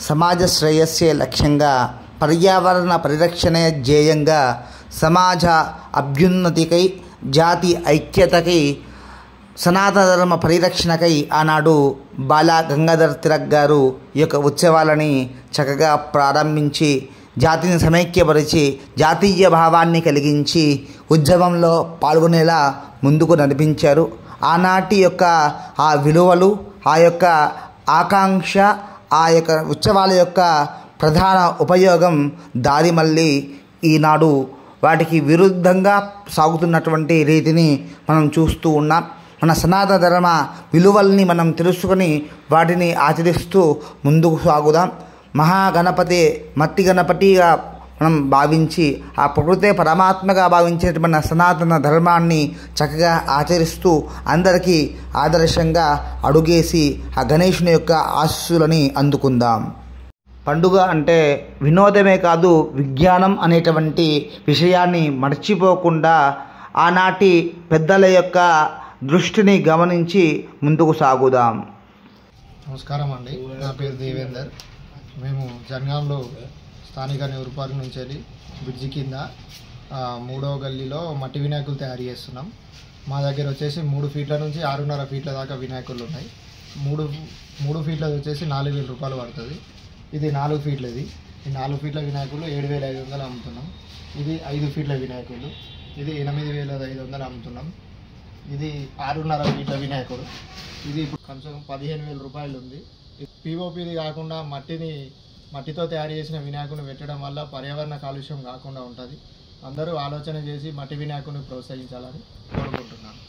సమాజ శ్రేయస్సే లక్ష్యంగా, పర్యావరణ పరిరక్షణే ధ్యేయంగా, సమాజ అభ్యున్నతికై, జాతి ఐక్యతకై, సనాతన ధర్మ పరిరక్షణకై ఆనాడు బాల గంగాధర్ తిలక్ గారు ఈ యొక్క ఉత్సవాలని చక్కగా ప్రారంభించి జాతిని సమైక్యపరిచి జాతీయ భావాన్ని కలిగించి ఉద్యమంలో పాల్గొనేలా ముందుకు నడిపించారు. ఆనాటి యొక్క ఆ విలువలు, ఆ యొక్క ఆకాంక్ష, ఆ యొక్క ఉత్సవాల యొక్క ప్రధాన ఉపయోగం దారి మళ్ళీ ఈనాడు వాటికి విరుద్ధంగా సాగుతున్నటువంటి రీతిని మనం చూస్తూ ఉన్నాం. మన సనాతన ధర్మ విలువల్ని మనం తెలుసుకొని వాటిని ఆచరిస్తూ ముందుకు సాగుదాం. మహాగణపతి మట్టి గణపతిగా మనం భావించి ఆ ప్రకృతే పరమాత్మగా భావించేటువంటి మన సనాతన ధర్మాన్ని చక్కగా ఆచరిస్తూ అందరికీ ఆదర్శంగా అడుగేసి ఆ గణేశుని యొక్క ఆశీస్సులని అందుకుందాం. పండుగ అంటే వినోదమే కాదు, విజ్ఞానం అనేటువంటి విషయాన్ని మర్చిపోకుండా ఆనాటి పెద్దల యొక్క దృష్టిని గమనించి ముందుకు సాగుదాం. నమస్కారం అండి, నా పేరు దేవేందర్. మేము జనగాంలో స్థానిక నెహ్రూ పార్క్ నుంచి వెళ్ళి బ్రిడ్జి కింద 3వ గల్లీలో మట్టి వినాయకులు తయారు చేస్తున్నాం. మా దగ్గర వచ్చేసి 3 ఫీట్ల నుంచి 6.5 ఫీట్ల దాకా వినాయకులు ఉన్నాయి. 3 ఫీట్లది వచ్చేసి 4,000 రూపాయలు పడుతుంది. ఇది 4 ఫీట్లది. ఈ 4 ఫీట్ల వినాయకులు 7,500 అమ్ముతున్నాం. ఇది 5 ఫీట్ల వినాయకులు, ఇది 8,500 అమ్ముతున్నాం. ఇది 6.5 ఫీట్ల వినాయకుడు, ఇది ఇప్పుడు కొంచెం 15,000 రూపాయలు ఉంది. పిఓపిది కాకుండా మట్టితో తయారు చేసిన వినాయకుని పెట్టడం వల్ల పర్యావరణ కాలుష్యం కాకుండా ఉంటుంది. అందరూ ఆలోచన చేసి మట్టి వినాయకుని ప్రోత్సహించాలని కోరుకుంటున్నాను.